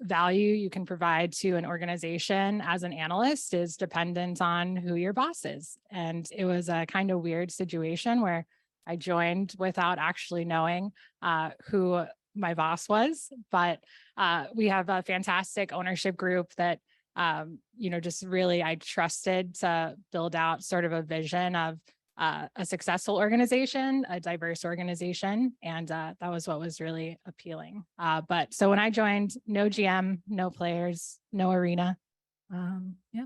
value you can provide to an organization as an analyst is dependent on who your boss is. And it was a kind of weird situation where I joined without actually knowing who my boss was, but we have a fantastic ownership group that, just really I trusted to build out sort of a vision of a successful organization, a diverse organization. And that was what was really appealing. But so when I joined, no GM, no players, no arena. Yeah.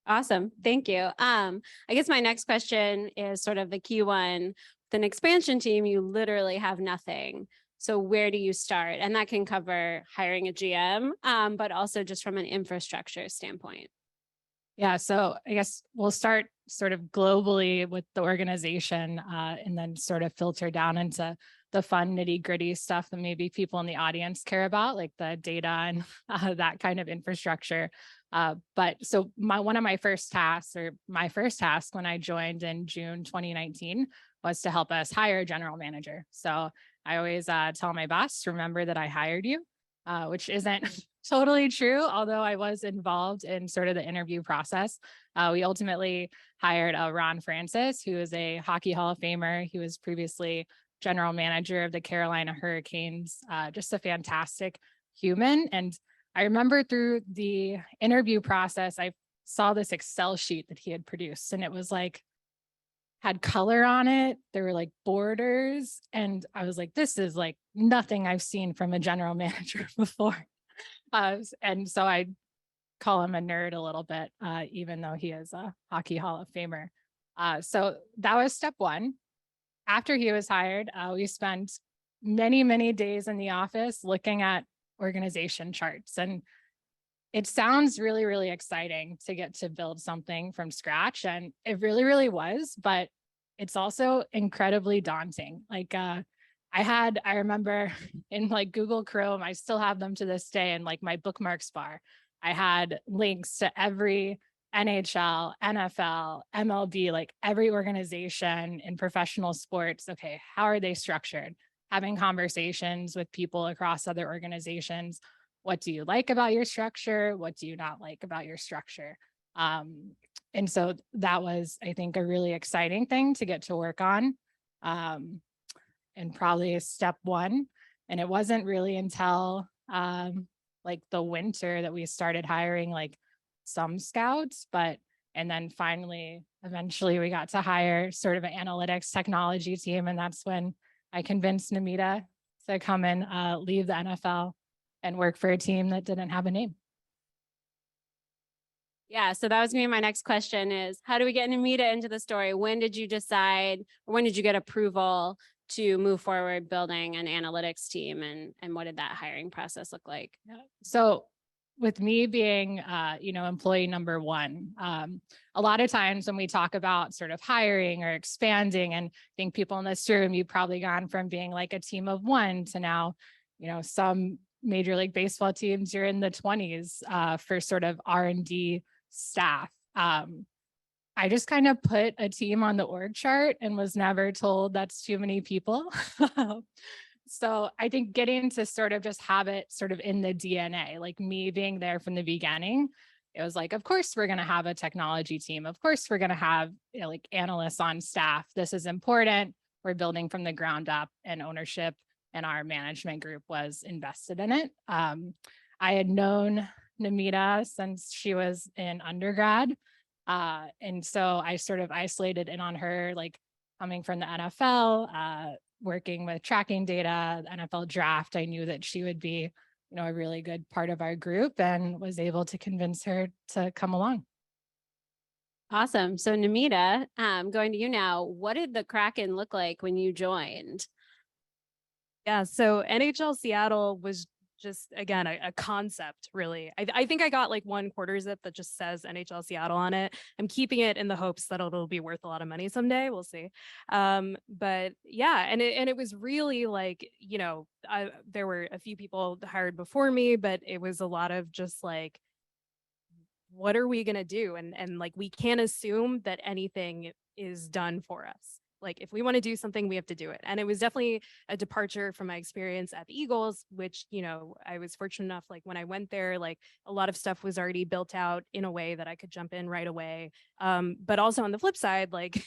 Awesome. Thank you. I guess my next question is sort of the key one. With an expansion team, you literally have nothing. So where do you start? And that can cover hiring a GM, but also just from an infrastructure standpoint. Yeah, so I guess we'll start sort of globally with the organization and then sort of filter down into the fun nitty gritty stuff that maybe people in the audience care about, like the data and that kind of infrastructure. But so one of my first tasks when I joined in June 2019 was to help us hire a general manager. So I always tell my boss, remember that I hired you, which isn't totally true, although I was involved in sort of the interview process. We ultimately hired Ron Francis, who is a Hockey Hall of Famer. He was previously general manager of the Carolina Hurricanes, just a fantastic human. And I remember through the interview process, I saw this Excel sheet that he had produced, and it was like, had color on it. There were like borders. And I was like, this is like nothing I've seen from a general manager before. And so I call him a nerd a little bit, even though he is a Hockey Hall of Famer. So that was step one. After he was hired, we spent many, many days in the office looking at organization charts. And it sounds really, really exciting to get to build something from scratch. And it really, really was, but it's also incredibly daunting. Like, I remember in like Google Chrome, I still have them to this day, and like my bookmarks bar, I had links to every NHL, NFL, MLB, like every organization in professional sports. Okay, how are they structured? Having conversations with people across other organizations. What do you like about your structure? What do you not like about your structure? And so that was, I think, a really exciting thing to get to work on. And probably step one. And it wasn't really until like the winter that we started hiring like some scouts, and then finally, eventually we got to hire sort of an analytics technology team. And that's when I convinced Namita to come and leave the NFL and work for a team that didn't have a name. Yeah, so that was gonna be my next question is, how do we get Namita into the story? When did you decide, or when did you get approval to move forward building an analytics team, and what did that hiring process look like? So with me being, employee number one, a lot of times when we talk about sort of hiring or expanding, and I think people in this room, you've probably gone from being like a team of one to now, some Major League Baseball teams, you're in the 20s for sort of R&D staff. I just kind of put a team on the org chart and was never told that's too many people. So I think getting to sort of just have it sort of in the DNA, like me being there from the beginning, it was like, of course, we're going to have a technology team. Of course, we're going to have like analysts on staff. This is important. We're building from the ground up, and ownership and our management group was invested in it. I had known Namita since she was in undergrad. And so I sort of isolated in on her, like coming from the NFL, working with tracking data, the NFL draft. I knew that she would be, a really good part of our group, and was able to convince her to come along. Awesome. So Namita, going to you now, what did the Kraken look like when you joined? Yeah, so NHL Seattle was just, again, a concept, really. I think I got like one quarter zip that just says NHL Seattle on it. I'm keeping it in the hopes that it'll be worth a lot of money someday. We'll see. But yeah, and it was really like, there were a few people hired before me, but it was a lot of just like, what are we going to do? And like, we can't assume that anything is done for us. Like if we want to do something, we have to do it. And it was definitely a departure from my experience at the Eagles, which, I was fortunate enough, like when I went there, like a lot of stuff was already built out in a way that I could jump in right away. But also on the flip side, like,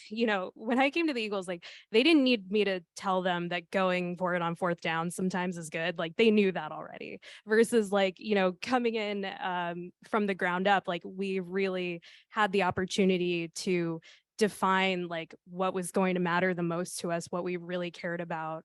when I came to the Eagles, like they didn't need me to tell them that going for it on fourth down sometimes is good. Like they knew that already versus like, coming in from the ground up, like we really had the opportunity to define like what was going to matter the most to us, what we really cared about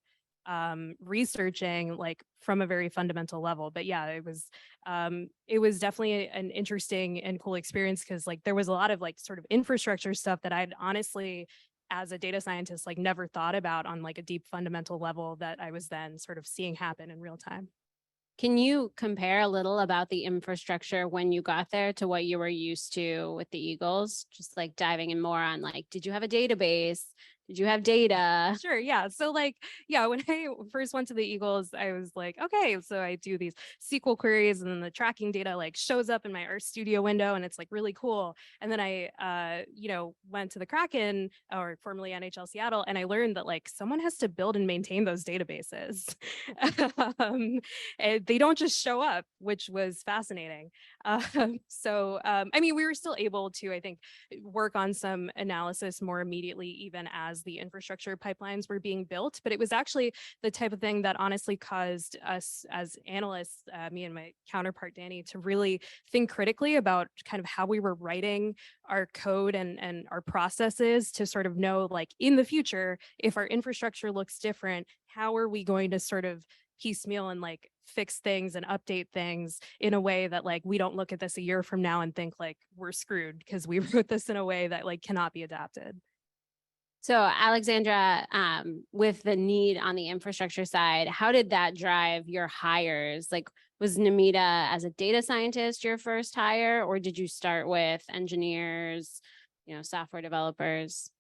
researching like from a very fundamental level. But yeah, it was definitely an interesting and cool experience because like there was a lot of like sort of infrastructure stuff that I'd honestly as a data scientist like never thought about on like a deep fundamental level that I was then sort of seeing happen in real time. Can you compare a little about the infrastructure when you got there to what you were used to with the Eagles? Just like diving in more on like, did you have a database? Did you have data? Sure. Yeah. So like, yeah, when I first went to the Eagles, I was like, okay, so I do these SQL queries and then the tracking data like shows up in my Art Studio window and it's like really cool. And then I, went to the Kraken or formerly NHL Seattle and I learned that like someone has to build and maintain those databases. And they don't just show up, which was fascinating. I mean, we were still able to, I think, work on some analysis more immediately, even as the infrastructure pipelines were being built. But it was actually the type of thing that honestly caused us as analysts, me and my counterpart, Danny, to really think critically about kind of how we were writing our code and our processes to sort of know, like, in the future, if our infrastructure looks different, how are we going to sort of piecemeal and like fix things and update things in a way that like we don't look at this a year from now and think like we're screwed because we wrote this in a way that like cannot be adapted. So Alexandra, with the need on the infrastructure side, how did that drive your hires? Like, was Namita as a data scientist your first hire, or did you start with engineers, software developers?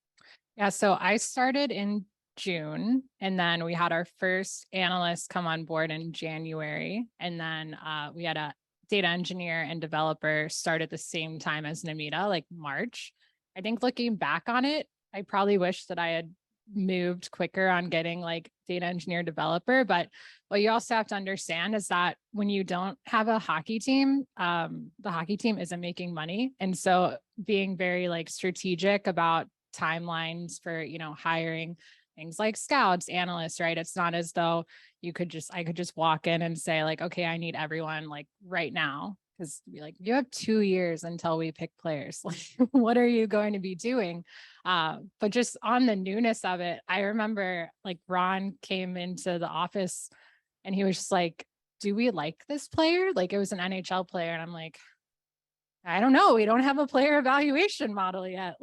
Yeah, so I started in June, and then we had our first analyst come on board in January, and then we had a data engineer and developer start at the same time as Namita, like March. I think looking back on it, I probably wish that I had moved quicker on getting like data engineer developer. But what you also have to understand is that when you don't have a hockey team, the hockey team isn't making money. And so being very like strategic about timelines for, hiring things like scouts, analysts, right? It's not as though I could just walk in and say like, okay, I need everyone like right now. Because be like, you have 2 years until we pick players. Like, what are you going to be doing? But just on the newness of it, I remember like Ron came into the office and he was just like, do we like this player? Like it was an NHL player. And I'm like, I don't know. We don't have a player evaluation model yet.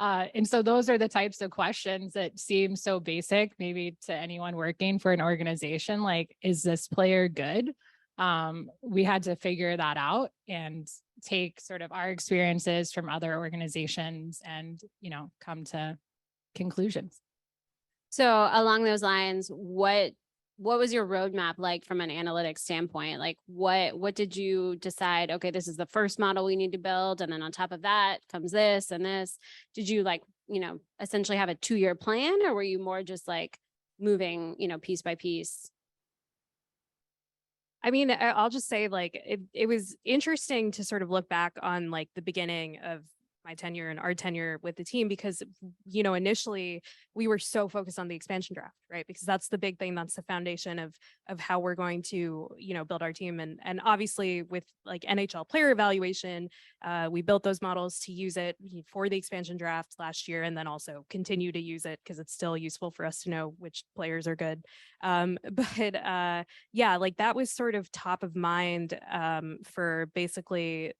And so those are the types of questions that seem so basic, maybe to anyone working for an organization. Like, is this player good? We had to figure that out and take sort of our experiences from other organizations and, come to conclusions. So along those lines, what was your roadmap like from an analytics standpoint? Like what did you decide? Okay, this is the first model we need to build. And then on top of that comes this and this. Did you essentially have a 2-year plan, or were you more just like moving, piece by piece? I mean, I'll just say like it was interesting to sort of look back on like the beginning of my tenure and our tenure with the team because, initially we were so focused on the expansion draft, right? Because that's the big thing. That's the foundation of how we're going to, build our team. And obviously with like NHL player evaluation, we built those models to use it for the expansion draft last year and then also continue to use it because it's still useful for us to know which players are good. Yeah, like that was sort of top of mind for basically,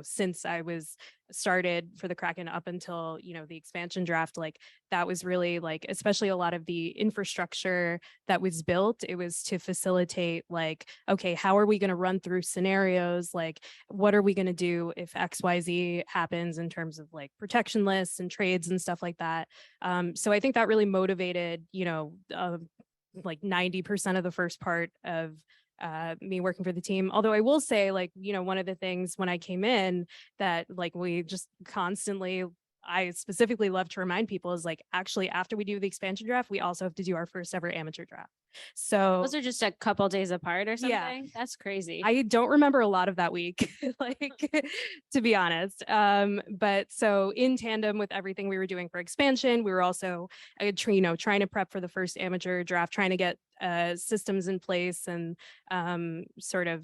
since I was started for the Kraken up until, the expansion draft, like that was really like, especially a lot of the infrastructure that was built, it was to facilitate like, okay, how are we going to run through scenarios? Like, what are we going to do if XYZ happens in terms of like protection lists and trades and stuff like that? So I think that really motivated, like 90% of the first part of me working for the team. Although I will say, like, one of the things when I came in that like we just constantly I specifically love to remind people is like, actually, after we do the expansion draft, we also have to do our first ever amateur draft. So Those are just a couple days apart or Yeah. something. That's crazy. I don't remember a lot of that week, like, to be honest. But so in tandem with everything we were doing for expansion, we were also, trying to prep for the first amateur draft, trying to get systems in place and sort of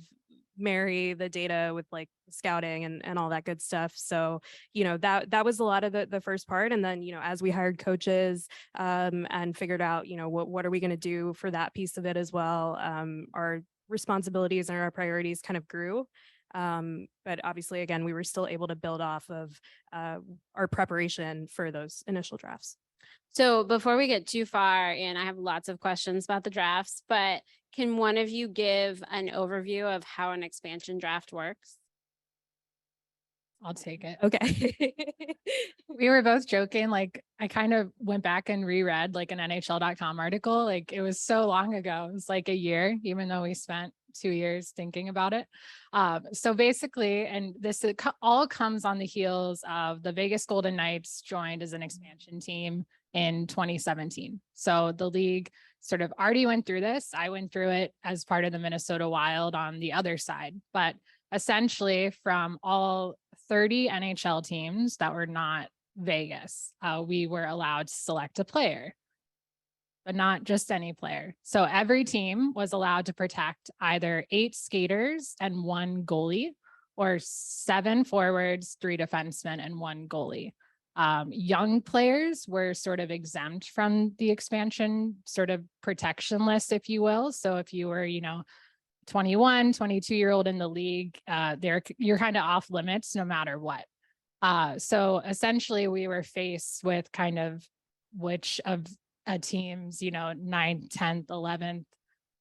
marry the data with like scouting and all that good stuff. So, that was a lot of the first part. And then, as we hired coaches and figured out, what are we going to do for that piece of it as well, our responsibilities and our priorities kind of grew. But obviously, again, we were still able to build off of our preparation for those initial drafts. So before we get too far, and I have lots of questions about the drafts, but can one of you give an overview of how an expansion draft works? I'll take it. Okay. We were both joking. Like, I kind of went back and reread like an NHL.com article. Like, it was so long ago. It was like a year, even though we spent 2 years thinking about it. So basically, and this all comes on the heels of the Vegas Golden Knights joined as an expansion team in 2017. So the league sort of already went through this. I went through it as part of the Minnesota Wild on the other side. But essentially, from all 30 NHL teams that were not Vegas, we were allowed to select a player, but not just any player. So every team was allowed to protect either 8 skaters and 1 goalie, or 7 forwards, 3 defensemen, and 1 goalie. Young players were sort of exempt from the expansion sort of protection list, if you will. So if you were, 21, 22-year-old in the league, you're kind of off limits no matter what. So essentially we were faced with kind of which of a team's, 9th, 10th, 11th,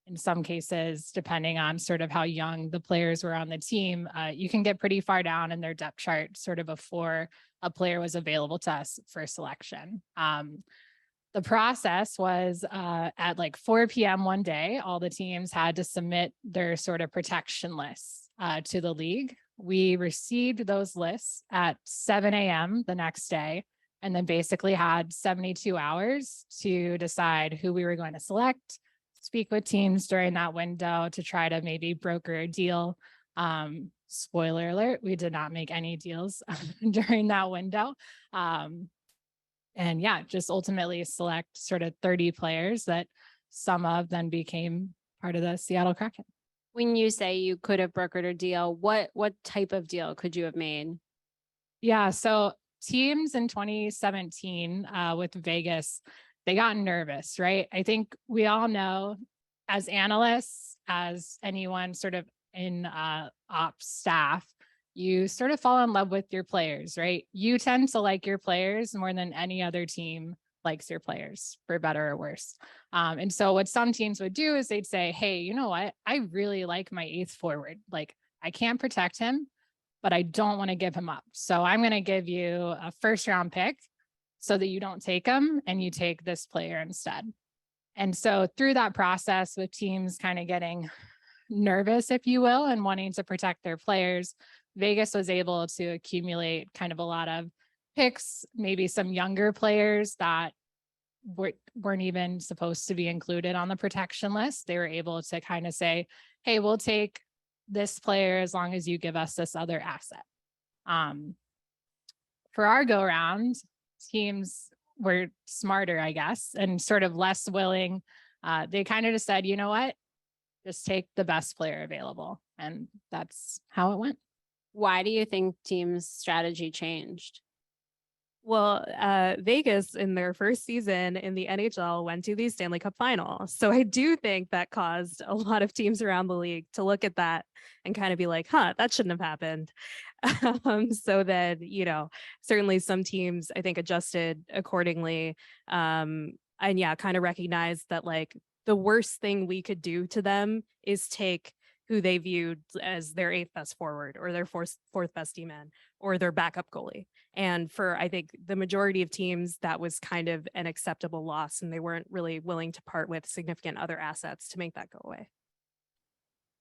in some cases, depending on sort of how young the players were on the team, you can get pretty far down in their depth chart sort of before a player was available to us for selection. The process was at like 4 p.m. one day, all the teams had to submit their sort of protection lists to the league. We received those lists at 7 a.m. the next day, and then basically had 72 hours to decide who we were going to select, speak with teams during that window to try to maybe broker a deal. Spoiler alert, we did not make any deals during that window. And yeah, just ultimately select sort of 30 players that some of then became part of the Seattle Kraken. When you say you could have brokered a deal, what type of deal could you have made? Yeah, so teams in 2017 with Vegas, they got nervous, right? I think we all know as analysts, as anyone sort of in ops staff, you sort of fall in love with your players, right? You tend to like your players more than any other team likes your players, for better or worse. And so what some teams would do is they'd say, hey, you know what? I really like my 8th forward. Like, I can't protect him, but I don't want to give him up. So I'm going to give you a 1st round pick so that you don't take him and you take this player instead. And so through that process, with teams kind of getting nervous, if you will, and wanting to protect their players, Vegas was able to accumulate kind of a lot of picks, maybe some younger players that weren't even supposed to be included on the protection list. They were able to kind of say, hey, we'll take this player as long as you give us this other asset. For our go round, teams were smarter, I guess, and sort of less willing. They kind of just said, you know what, just take the best player available. And that's how it went. Why do you think teams' strategy changed? Well, Vegas in their first season in the NHL went to the Stanley Cup final. So I do think that caused a lot of teams around the league to look at that and kind of be like, that shouldn't have happened. So that, certainly some teams, I think, adjusted accordingly. And yeah, kind of recognized that like the worst thing we could do to them is take who they viewed as their 8th best forward or their fourth best D-man or their backup goalie. And for, I think, the majority of teams, that was kind of an acceptable loss, and they weren't really willing to part with significant other assets to make that go away.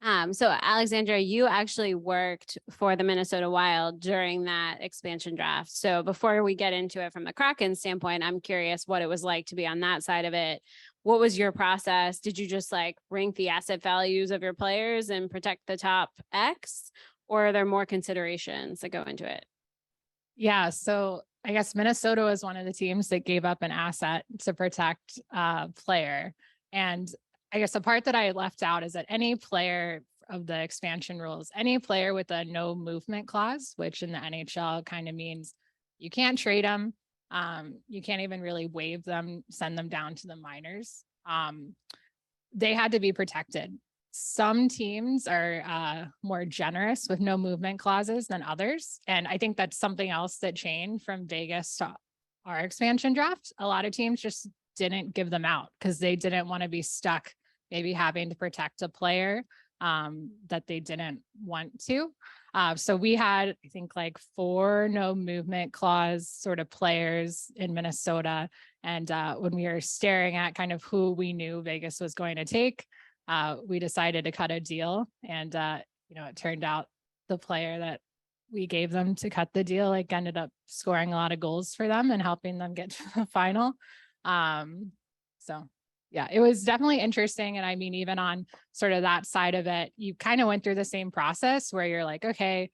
So Alexandra, you actually worked for the Minnesota Wild during that expansion draft. So before we get into it from the Kraken standpoint, I'm curious what it was like to be on that side of it. What was your process? Did you just like rank the asset values of your players and protect the top X? Or are there more considerations that go into it? Yeah, so I guess Minnesota was one of the teams that gave up an asset to protect a player. And I guess the part that I left out is that any player of the expansion rules, any player with a no movement clause, which in the NHL kind of means you can't trade them, you can't even really waive them, send them down to the minors. They had to be protected. Some teams are more generous with no movement clauses than others. And I think that's something else that changed from Vegas to our expansion draft. A lot of teams just didn't give them out because they didn't want to be stuck maybe having to protect a player that they didn't want to. So we had, I think, like 4 no movement clause sort of players in Minnesota. And when we were staring at kind of who we knew Vegas was going to take, we decided to cut a deal. And, it turned out the player that we gave them to cut the deal, like ended up scoring a lot of goals for them and helping them get to the final. So yeah, it was definitely interesting. And I mean, even on sort of that side of it, you kind of went through the same process where you're like, okay,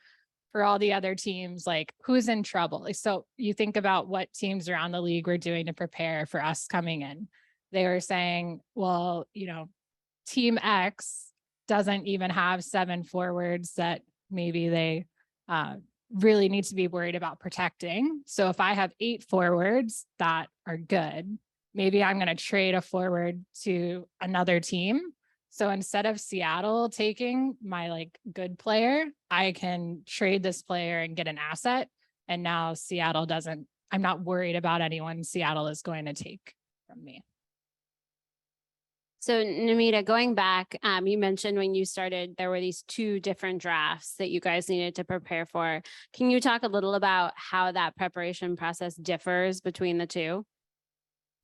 for all the other teams, like who's in trouble? So you think about what teams around the league were doing to prepare for us coming in. They were saying, well, Team X doesn't even have 7 forwards that maybe they really need to be worried about protecting. So if I have 8 forwards that are good, maybe I'm going to trade a forward to another team. So instead of Seattle taking my like good player, I can trade this player and get an asset. And now I'm not worried about anyone Seattle is going to take from me. So Namita, going back, you mentioned when you started, there were these 2 different drafts that you guys needed to prepare for. Can you talk a little about how that preparation process differs between the 2?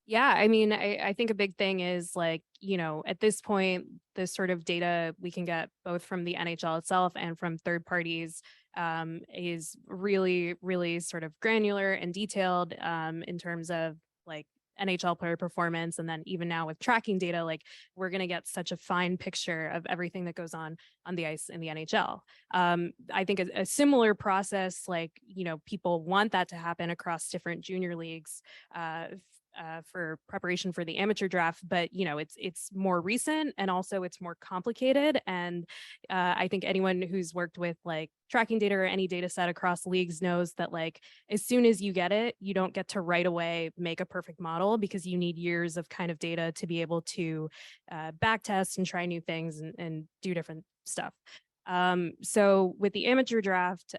Yeah, I mean, I think a big thing is like, at this point, this sort of data we can get both from the NHL itself and from third parties is really, really sort of granular and detailed in terms of like NHL player performance. And then even now with tracking data, like we're going to get such a fine picture of everything that goes on the ice in the NHL. I think a similar process, like, people want that to happen across different junior leagues for preparation for the amateur draft, but it's more recent and also it's more complicated. And I think anyone who's worked with like tracking data or any data set across leagues knows that like as soon as you get it, you don't get to right away make a perfect model because you need years of kind of data to be able to back test and try new things and do different stuff. So with the amateur draft,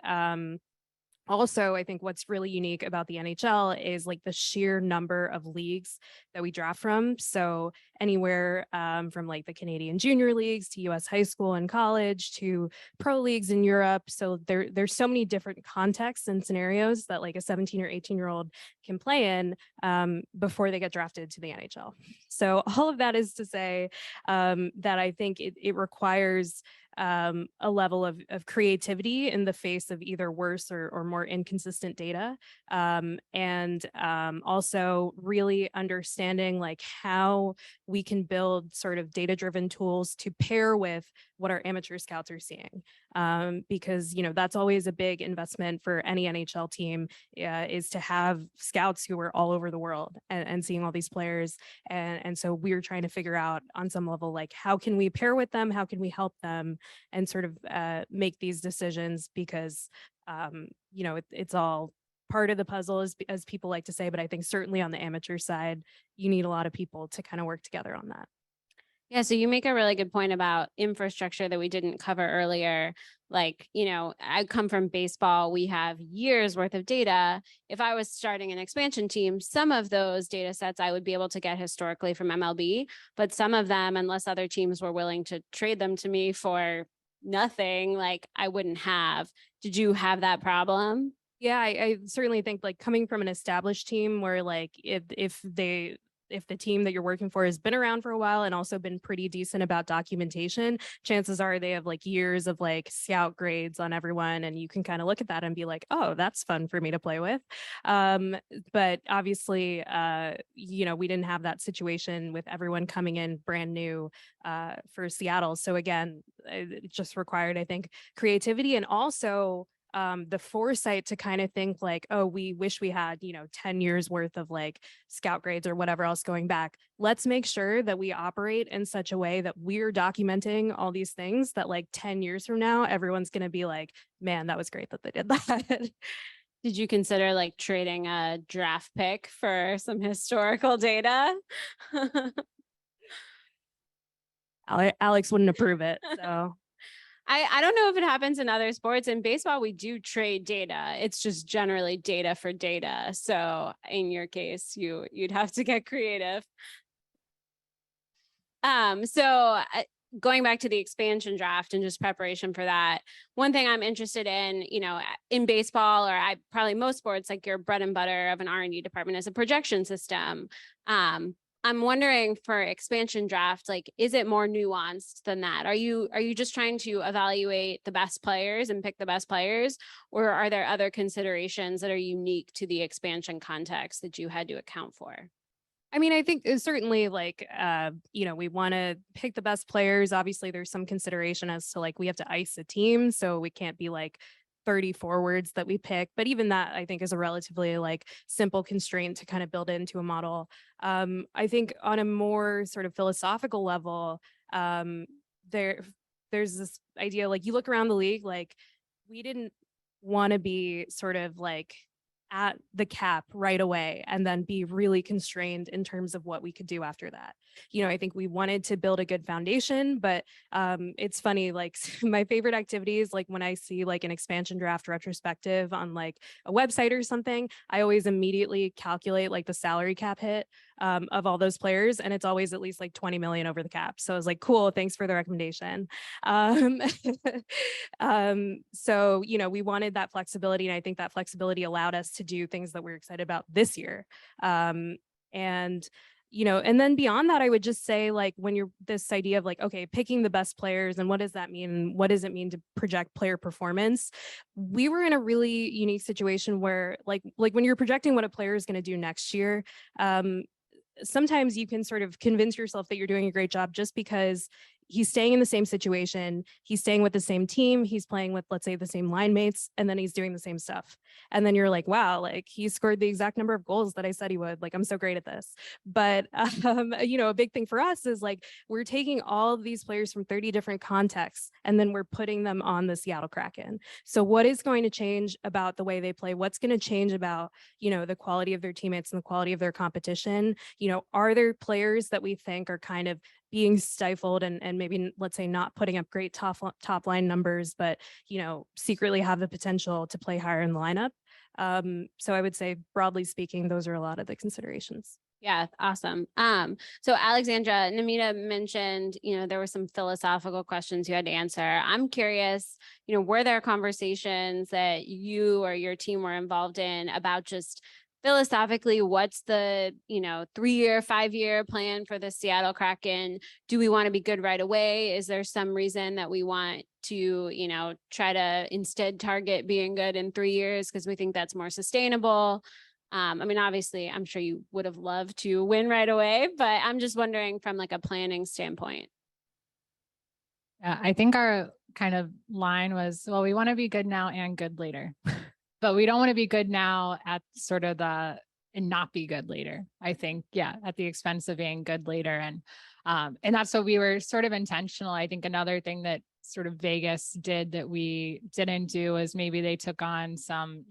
also, I think what's really unique about the NHL is like the sheer number of leagues that we draft from. So anywhere from like the Canadian junior leagues to US high school and college to pro leagues in Europe. So there's so many different contexts and scenarios that like a 17 or 18-year-old can play in before they get drafted to the NHL. So all of that is to say that I think it requires a level of creativity in the face of either worse or more inconsistent data. And also really understanding like how we can build sort of data-driven tools to pair with what our amateur scouts are seeing. Because, that's always a big investment for any NHL team is to have scouts who are all over the world and seeing all these players. And so we're trying to figure out on some level, like, how can we pair with them? How can we help them and sort of make these decisions? Because, it's all part of the puzzle, as people like to say, but I think certainly on the amateur side, you need a lot of people to kind of work together on that. Yeah, so you make a really good point about infrastructure that we didn't cover earlier. Like, I come from baseball. We have years worth of data. If I was starting an expansion team, some of those data sets I would be able to get historically from MLB, but some of them, unless other teams were willing to trade them to me for nothing, like I wouldn't have. Did you have that problem? Yeah, I certainly think like coming from an established team where like if they if the team that you're working for has been around for a while and also been pretty decent about documentation, chances are they have like years of like scout grades on everyone. And you can kind of look at that and be like, oh, that's fun for me to play with. But obviously, we didn't have that situation with everyone coming in brand new for Seattle. So again, it just required, I think, creativity and also the foresight to kind of think like, oh, we wish we had, 10 years worth of like scout grades or whatever else going back. Let's make sure that we operate in such a way that we're documenting all these things that like 10 years from now, everyone's going to be like, man, that was great that they did that. Did you consider like trading a draft pick for some historical data? Alex wouldn't approve it. So I don't know if it happens in other sports. In baseball, we do trade data. It's just generally data for data. So in your case, you'd have to get creative. Going back to the expansion draft and just preparation for that, one thing I'm interested in baseball, or probably most sports, like your bread and butter of an R&D department is a projection system. I'm wondering for expansion draft, like, is it more nuanced than that? Are you just trying to evaluate the best players and pick the best players, or are there other considerations that are unique to the expansion context that you had to account for? I mean, I think it's certainly like, we want to pick the best players. Obviously, there's some consideration as to like, we have to ice a team. So we can't be like 30 forwards that we pick. But even that, I think, is a relatively like simple constraint to kind of build into a model. I think on a more sort of philosophical level, there's this idea, like you look around the league, like we didn't want to be sort of like at the cap right away and then be really constrained in terms of what we could do after that. I think we wanted to build a good foundation, but it's funny, like my favorite activities, like when I see like an expansion draft retrospective on like a website or something, I always immediately calculate like the salary cap hit of all those players. And it's always at least like 20 million over the cap. So I was like, cool, thanks for the recommendation. So, we wanted that flexibility. And I think that flexibility allowed us to do things that we're excited about this year. And then beyond that, I would just say, like, when you're this idea of like, okay, picking the best players and what does that mean? What does it mean to project player performance? We were in a really unique situation where like when you're projecting what a player is going to do next year, sometimes you can sort of convince yourself that you're doing a great job just because he's staying in the same situation, he's staying with the same team, he's playing with, let's say, the same line mates, and then he's doing the same stuff. And then you're like, wow, like he scored the exact number of goals that I said he would. Like, I'm so great at this. But, a big thing for us is like, we're taking all of these players from 30 different contexts, and then we're putting them on the Seattle Kraken. So what is going to change about the way they play? What's going to change about, the quality of their teammates and the quality of their competition? Are there players that we think are kind of being stifled and maybe, let's say, not putting up great top line numbers, but, secretly have the potential to play higher in the lineup? So I would say, broadly speaking, those are a lot of the considerations. Yeah, awesome. So Alexandra, Namita mentioned, there were some philosophical questions you had to answer. I'm curious, were there conversations that you or your team were involved in about just philosophically, what's the 3-year, 5-year plan for the Seattle Kraken? Do we want to be good right away? Is there some reason that we want to try to instead target being good in 3 years because we think that's more sustainable? Obviously, I'm sure you would have loved to win right away, but I'm just wondering from like a planning standpoint. Yeah, I think our kind of line was, well, we want to be good now and good later. But we don't want to be good now at sort of and not be good later. I think, at the expense of being good later. And that's what we were sort of intentional. I think another thing that sort of Vegas did that we didn't do is maybe they took on some,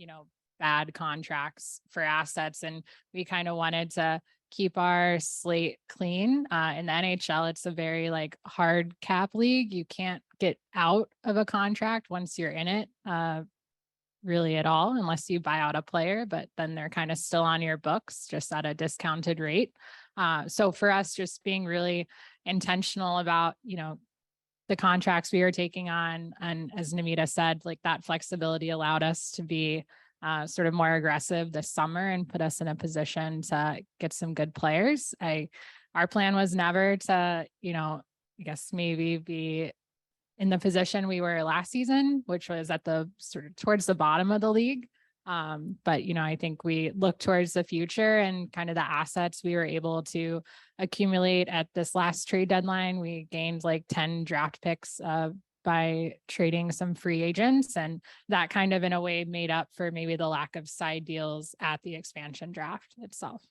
bad contracts for assets. And we kind of wanted to keep our slate clean. In the NHL, it's a very like hard cap league. You can't get out of a contract once you're in it. Really at all, unless you buy out a player, but then they're kind of still on your books just at a discounted rate. So for us, just being really intentional about, the contracts we were taking on. And as Namita said, like that flexibility allowed us to be sort of more aggressive this summer and put us in a position to get some good players. Our plan was never to, I guess maybe be in the position we were last season, which was at the sort of towards the bottom of the league. But, I think we look towards the future and kind of the assets we were able to accumulate at this last trade deadline. We gained like 10 draft picks by trading some free agents. And that kind of in a way made up for maybe the lack of side deals at the expansion draft itself.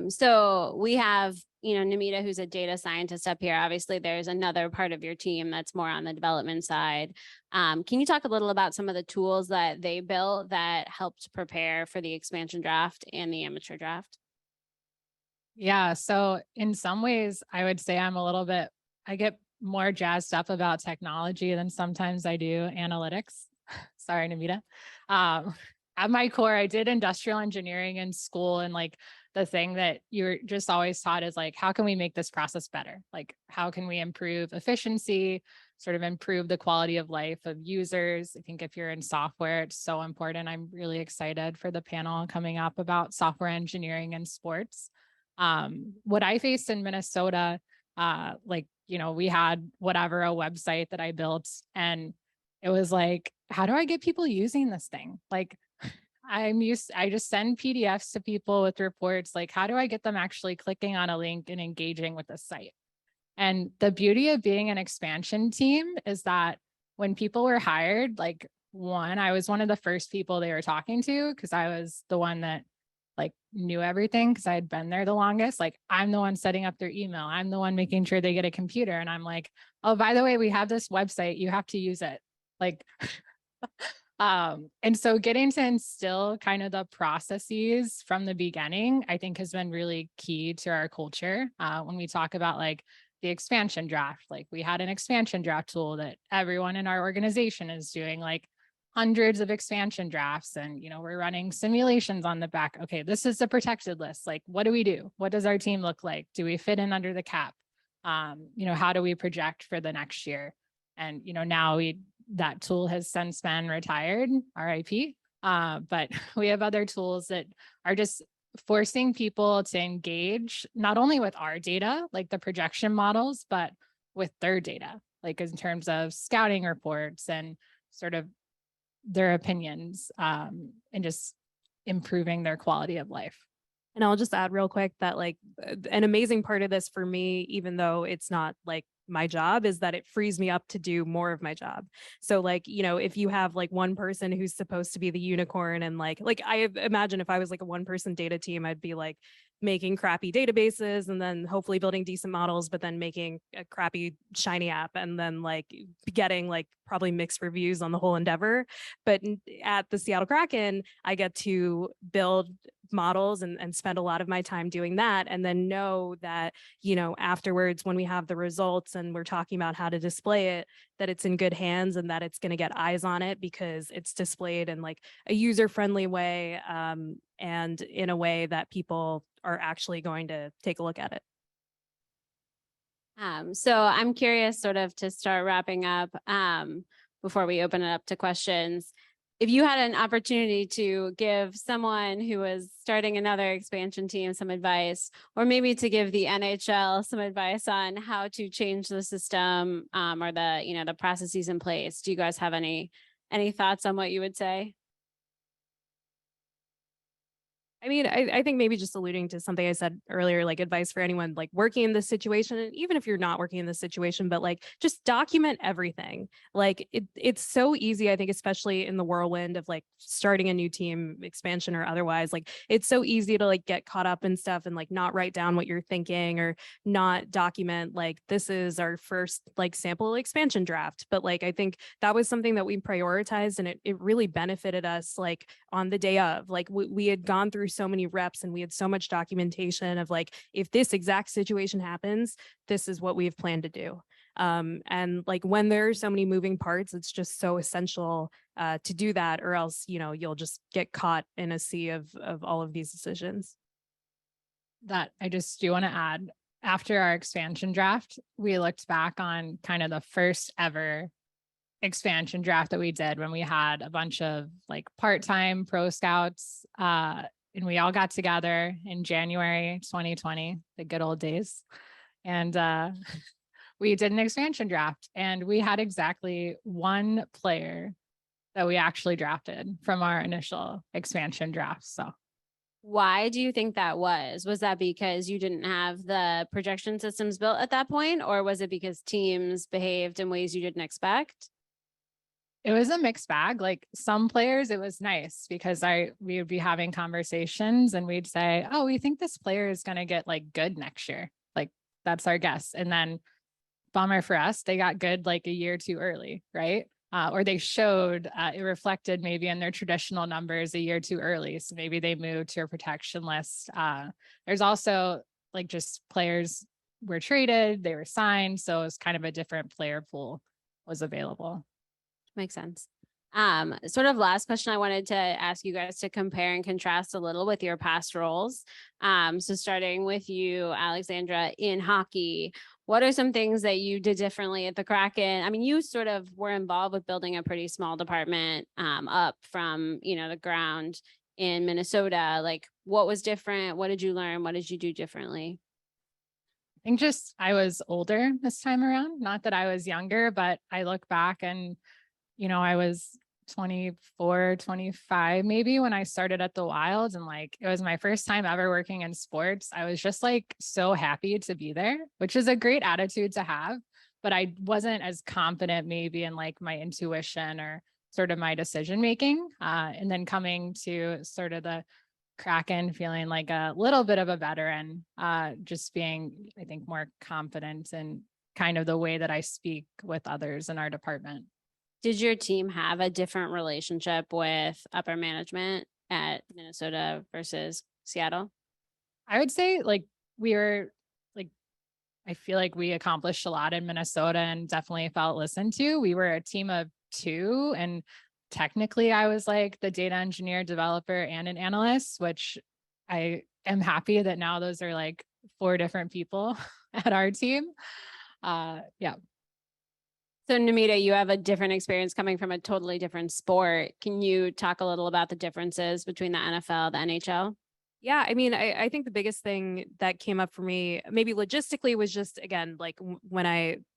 So we have, Namita, who's a data scientist up here. Obviously, there's another part of your team that's more on the development side. Can you talk a little about some of the tools that they built that helped prepare for the expansion draft and the amateur draft? Yeah. So in some ways, I would say I get more jazzed up about technology than sometimes I do analytics. Sorry, Namita. At my core, I did industrial engineering in school, and like the thing that you're just always taught is like, how can we make this process better? Like, how can we improve efficiency, sort of improve the quality of life of users? I think if you're in software, it's so important. I'm really excited for the panel coming up about software engineering and sports. What I faced in Minnesota, we had a website that I built, and it was like, how do I get people using this thing? Like, I just send PDFs to people with reports. Like, how do I get them actually clicking on a link and engaging with the site? And the beauty of being an expansion team is that when people were hired, I was one of the first people they were talking to, because I was the one that knew everything because I had been there the longest. Like, I'm the one setting up their email. I'm the one making sure they get a computer. And I'm like, oh, by the way, we have this website. You have to use it. And so getting to instill kind of the processes from the beginning, I think has been really key to our culture. When we talk about the expansion draft, we had an expansion draft tool that everyone in our organization is doing hundreds of expansion drafts. And, we're running simulations on the back. Okay, this is the protected list. What do we do? What does our team look like? Do we fit in under the cap? How do we project for the next year? And, now that tool has since been retired, RIP. But we have other tools that are just forcing people to engage not only with our data, like the projection models, but with their data, in terms of scouting reports and sort of their opinions, and just improving their quality of life. And I'll just add real quick that an amazing part of this for me, even though it's not my job, is that it frees me up to do more of my job. So if you have one person who's supposed to be the unicorn, and I imagine if I was a one person data team, I'd be making crappy databases and then hopefully building decent models, but then making a crappy shiny app and then getting probably mixed reviews on the whole endeavor. But at the Seattle Kraken, I get to build models and spend a lot of my time doing that, and then know that afterwards when we have the results and we're talking about how to display it, that it's in good hands and that it's going to get eyes on it because it's displayed in a user-friendly way, and in a way that people are actually going to take a look at it. So I'm curious, sort of to start wrapping up, before we open it up to questions. If you had an opportunity to give someone who was starting another expansion team some advice, or maybe to give the NHL some advice on how to change the system, or the processes in place, do you guys have any thoughts on what you would say? I mean, I think maybe just alluding to something I said earlier, advice for anyone working in this situation, and even if you're not working in this situation, but just document everything. It's so easy, I think, especially in the whirlwind of starting a new team, expansion or otherwise. It's so easy to get caught up in stuff and not write down what you're thinking, or not document this is our first sample expansion draft. But I think that was something that we prioritized, and it really benefited us on the day of. We had gone through so many reps and we had so much documentation of if this exact situation happens, this is what we've planned to do. And when there are so many moving parts, it's just so essential to do that, or else you'll just get caught in a sea of all of these decisions. That I just do want to add, after our expansion draft, we looked back on kind of the first ever expansion draft that we did when we had a bunch of like part-time pro scouts. And we all got together in January 2020, the good old days. And we did an expansion draft, and we had exactly one player that we actually drafted from our initial expansion draft. So Why do you think that was? Was that because you didn't have the projection systems built at that point, or was it because teams behaved in ways you didn't expect? it was a mixed bag. Like some players, it was nice because we would be having conversations and we'd say, oh, we think this player is going to get like good next year. Like that's our guess. And then bummer for us, they got good like a year too early, right? Or they showed it reflected maybe in their traditional numbers a year too early. So maybe they moved to a protection list. There's also like just players were traded, they were signed. So it's kind of a different player pool was available. Makes sense. Sort of last question I wanted to ask you guys to compare and contrast a little with your past roles. So starting with you, Alexandra, in hockey, what are some things that you did differently at the Kraken? I mean, you sort of were involved with building a pretty small department up from, the ground in Minnesota. Like, what was different? What did you learn? What did you do differently? I think just I was older this time around. Not that I was younger, but I look back and I was 24, 25 maybe when I started at the Wild, and like it was my first time ever working in sports. I was just like so happy to be there, which is a great attitude to have, but I wasn't as confident maybe in like my intuition or sort of my decision making. And then coming to sort of the Kraken, feeling like a little bit of a veteran, just being, I think, more confident in kind of the way that I speak with others in our department. Did your team have a different relationship with upper management at Minnesota versus Seattle? I would say like we were like, I feel like we accomplished a lot in Minnesota and definitely felt listened to. We were a team of two, and technically I was like the data engineer, developer, and an analyst, which I am happy that now those are like 4 different people at our team. Yeah. So Namita, you have a different experience coming from a totally different sport. Can you talk a little about the differences between the NFL, the NHL? Yeah, I mean, I think the biggest thing that came up for me, maybe logistically, was just again, like when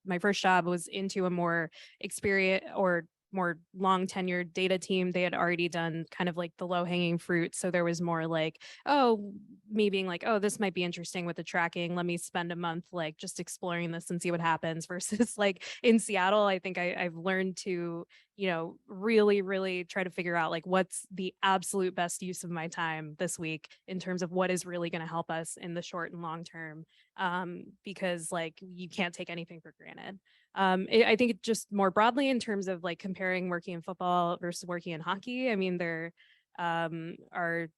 my first job was into a more experience or more long tenured data team. They had already done kind of like the low hanging fruit. So there was more like, oh, me being like, oh, this might be interesting with the tracking. Let me spend a month like just exploring this and see what happens. Versus like in Seattle, I think I've learned to, really, really try to figure out like what's the absolute best use of my time this week in terms of what is really going to help us in the short and long term. Because like you can't take anything for granted. I think it just more broadly in terms of like comparing working in football versus working in hockey. I mean, there are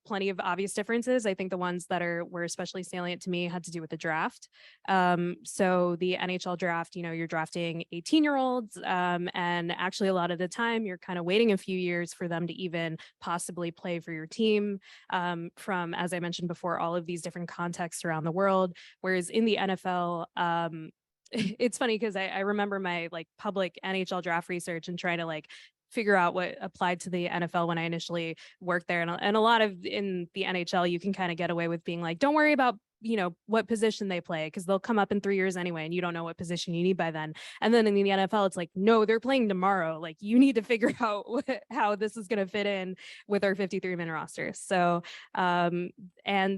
plenty of obvious differences. I think the ones that were especially salient to me had to do with the draft. So the NHL draft, you're drafting 18-year-olds, and actually a lot of the time you're kind of waiting a few years for them to even possibly play for your team, from, as I mentioned before, all of these different contexts around the world. Whereas in the NFL, it's funny because I remember my like public NHL draft research and trying to like figure out what applied to the NFL when I initially worked there. And a lot of in the NHL, you can kind of get away with being like, don't worry about, what position they play, because they'll come up in 3 years anyway, and you don't know what position you need by then. And then in the NFL, it's like, no, they're playing tomorrow. Like you need to figure out how this is going to fit in with our 53-man roster. So, and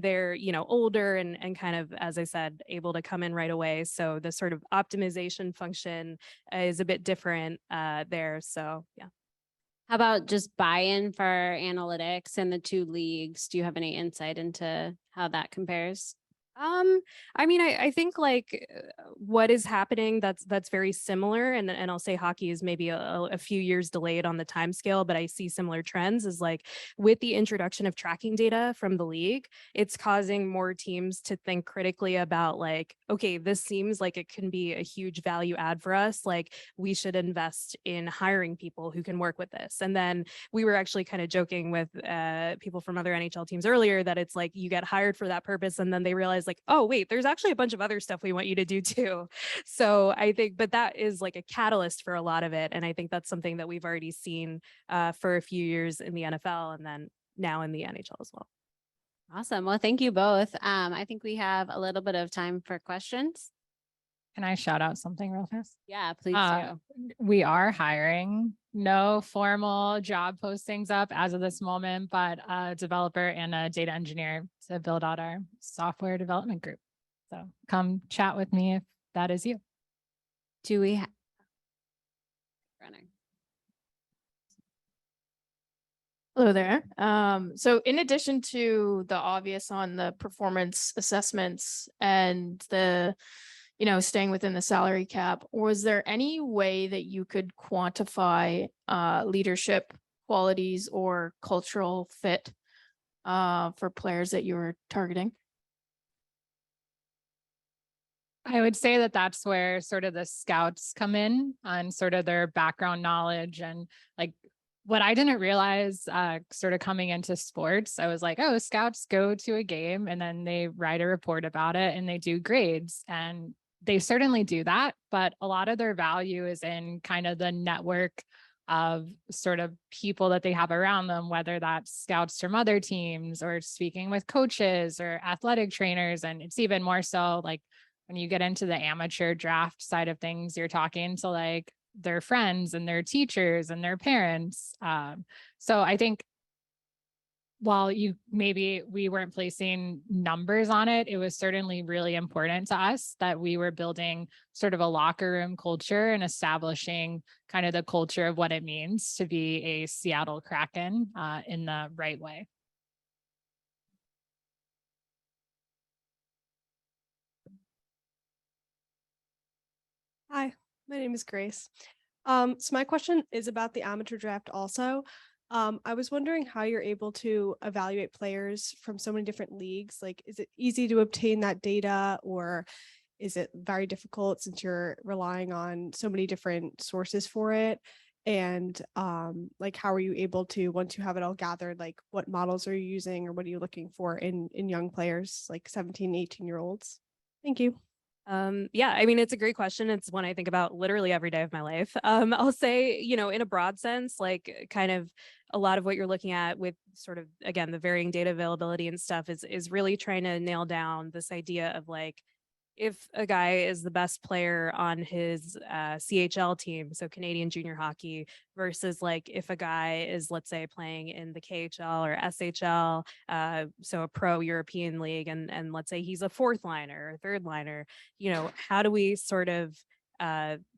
they're, older and kind of, as I said, able to come in right away. So the sort of optimization function is a bit different there. So, yeah. How about just buy-in for analytics in the 2 leagues? Do you have any insight into how that compares? I mean, I think like what is happening that's very similar, and I'll say hockey is maybe a few years delayed on the time scale, but I see similar trends is like with the introduction of tracking data from the league, it's causing more teams to think critically about like, okay, this seems like it can be a huge value add for us. Like we should invest in hiring people who can work with this. And then we were actually kind of joking with people from other NHL teams earlier that it's like you get hired for that purpose, and then they realize realize like, oh, wait, there's actually a bunch of other stuff we want you to do too. So I think, but that is like a catalyst for a lot of it. And I think that's something that we've already seen for a few years in the NFL and then now in the NHL as well. Awesome. Well, thank you both. I think we have a little bit of time for questions. Can I shout out something real fast? Yeah, please do. We are hiring. No formal job postings up as of this moment, but a developer and a data engineer to build out our software development group. So come chat with me if that is you. Do we have running? Hello there. So in addition to the obvious on the performance assessments and the, staying within the salary cap, was there any way that you could quantify leadership qualities or cultural fit for players that you were targeting? I would say that that's where sort of the scouts come in on sort of their background knowledge and like what I didn't realize sort of coming into sports, I was like, oh, scouts go to a game and then they write a report about it and they do grades. And they certainly do that. But a lot of their value is in kind of the network of sort of people that they have around them, whether that's scouts from other teams or speaking with coaches or athletic trainers. And it's even more so like when you get into the amateur draft side of things, you're talking to like their friends and their teachers and their parents. So I think while we weren't placing numbers on it, it was certainly really important to us that we were building sort of a locker room culture and establishing kind of the culture of what it means to be a Seattle Kraken in the right way. Hi, my name is Grace. So my question is about the amateur draft also. I was wondering how you're able to evaluate players from so many different leagues. Like, is it easy to obtain that data or is it very difficult since you're relying on so many different sources for it? And like, how are you able to, once you have it all gathered, like what models are you using or what are you looking for in young players, like 17, 18-year-olds? Thank you. Yeah, I mean, it's a great question. It's one I think about literally every day of my life. I'll say, in a broad sense, like kind of a lot of what you're looking at with sort of, again, the varying data availability and stuff is really trying to nail down this idea of like, if a guy is the best player on his CHL team, so Canadian junior hockey, versus like if a guy is, let's say, playing in the KHL or SHL, so a pro European league, and let's say he's a fourth liner or third liner, how do we sort of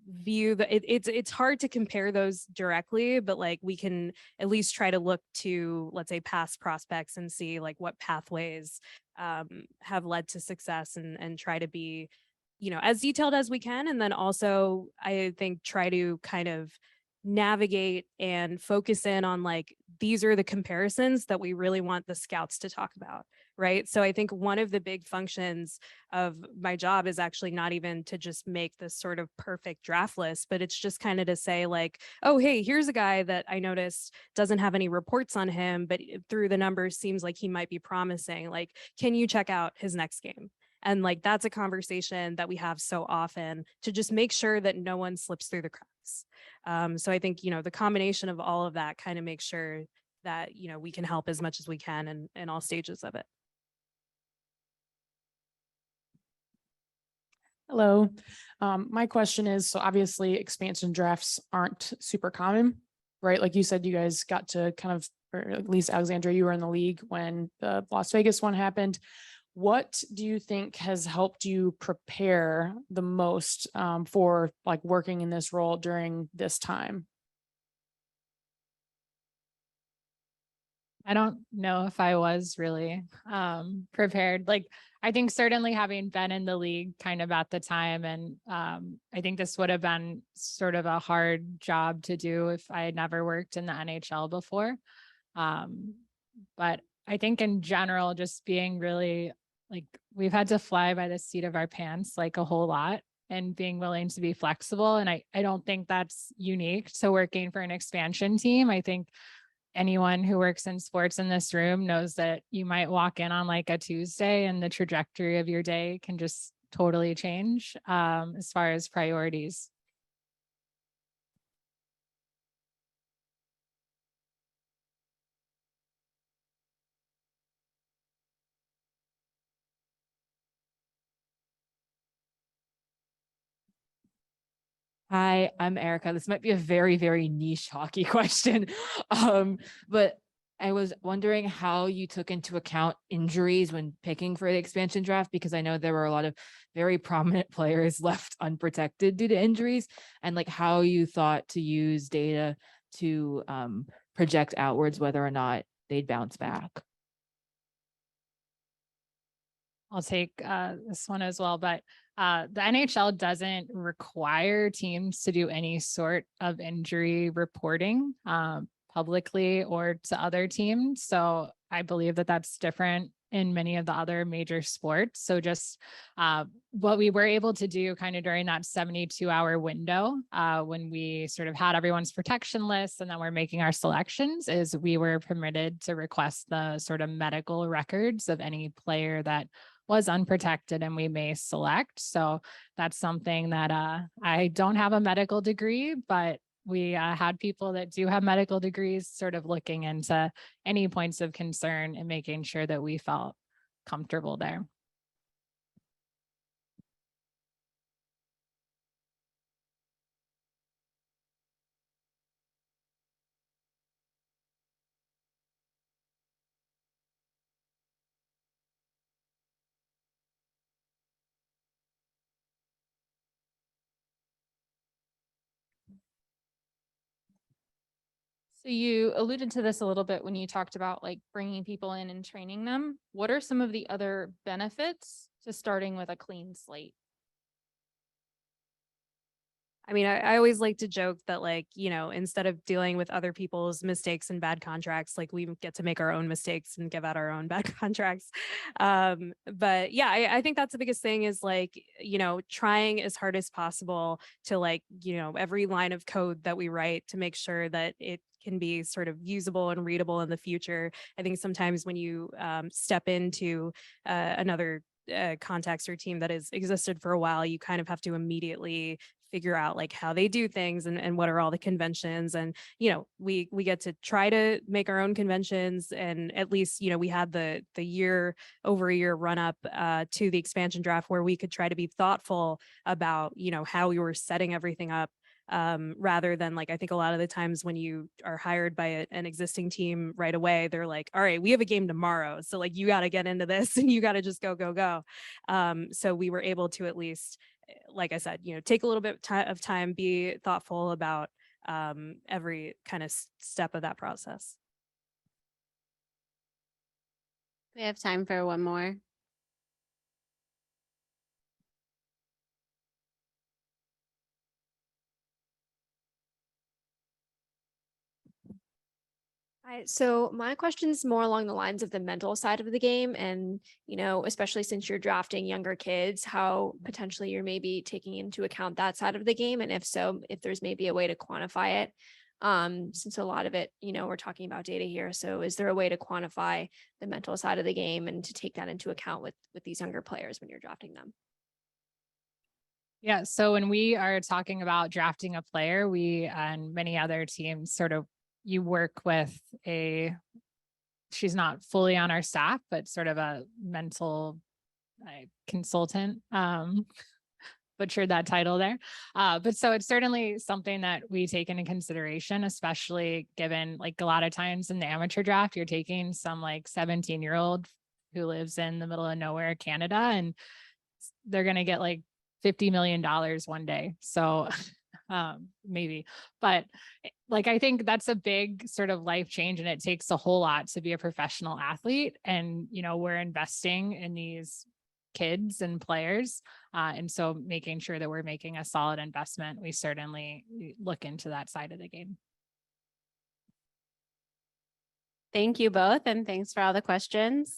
view it's hard to compare those directly, but like we can at least try to look to, let's say, past prospects and see like what pathways have led to success and try to be, as detailed as we can. And then also, I think, try to kind of navigate and focus in on like, these are the comparisons that we really want the scouts to talk about. Right. So I think one of the big functions of my job is actually not even to just make this sort of perfect draft list, but it's just kind of to say like, oh, hey, here's a guy that I noticed doesn't have any reports on him, but through the numbers seems like he might be promising. Like, can you check out his next game? And like, that's a conversation that we have so often to just make sure that no one slips through the cracks. So I think, the combination of all of that kind of makes sure that, we can help as much as we can in all stages of it. Hello. My question is, so obviously expansion drafts aren't super common, right? Like you said, you guys got to kind of, or at least Alexandra, you were in the league when the Las Vegas one happened. What do you think has helped you prepare the most for like working in this role during this time? I don't know if I was really prepared. Like, I think certainly having been in the league kind of at the time, and I think this would have been sort of a hard job to do if I had never worked in the NHL before. But I think in general, just being really like, we've had to fly by the seat of our pants like a whole lot and being willing to be flexible. And I don't think that's unique to working for an expansion team. I think anyone who works in sports in this room knows that you might walk in on like a Tuesday and the trajectory of your day can just totally change as far as priorities. Hi, I'm Erica. This might be a very, very niche hockey question. But I was wondering how you took into account injuries when picking for the expansion draft, because I know there were a lot of very prominent players left unprotected due to injuries, and like how you thought to use data to project outwards whether or not they'd bounce back. I'll take this one as well, but the NHL doesn't require teams to do any sort of injury reporting publicly or to other teams. So I believe that that's different in many of the other major sports. So just what we were able to do kind of during that 72-hour window when we sort of had everyone's protection list and then we're making our selections is we were permitted to request the sort of medical records of any player that was unprotected and we may select. So that's something that I don't have a medical degree, but we had people that do have medical degrees sort of looking into any points of concern and making sure that we felt comfortable there. So you alluded to this a little bit when you talked about like bringing people in and training them. What are some of the other benefits to starting with a clean slate? I mean, I always like to joke that, like, you know, instead of dealing with other people's mistakes and bad contracts, like we get to make our own mistakes and give out our own bad contracts. But yeah, I think that's the biggest thing is like, you know, trying as hard as possible to like, you know, every line of code that we write to make sure that it can be sort of usable and readable in the future. I think sometimes when you step into another context or team that has existed for a while, you kind of have to immediately figure out like how they do things and what are all the conventions. And, you know, we get to try to make our own conventions. And at least, you know, we had the over a year run up to the expansion draft where we could try to be thoughtful about, you know, how we were setting everything up. Rather than like, I think a lot of the times when you are hired by an existing team right away, they're like, all right, we have a game tomorrow. So like, you got to get into this and you got to just go. So we were able to at least, like I said, you know, take a little bit of time, be thoughtful about every kind of step of that process. We have time for one more. So my question is more along the lines of the mental side of the game and, you know, especially since you're drafting younger kids, how potentially you're maybe taking into account that side of the game. And if so, if there's maybe a way to quantify it, since a lot of it, you know, we're talking about data here. So is there a way to quantify the mental side of the game and to take that into account with these younger players when you're drafting them? Yeah, so when we are talking about drafting a player, we and many other teams sort of you work with she's not fully on our staff, but sort of a mental consultant. Butchered that title there. But so it's certainly something that we take into consideration, especially given like a lot of times in the amateur draft, you're taking some like 17-year-old who lives in the middle of nowhere, Canada, and they're going to get like $50 million one day. So maybe, but like, I think that's a big sort of life change and it takes a whole lot to be a professional athlete. And, you know, we're investing in these kids and players. And so making sure that we're making a solid investment, we certainly look into that side of the game. Thank you both. And thanks for all the questions.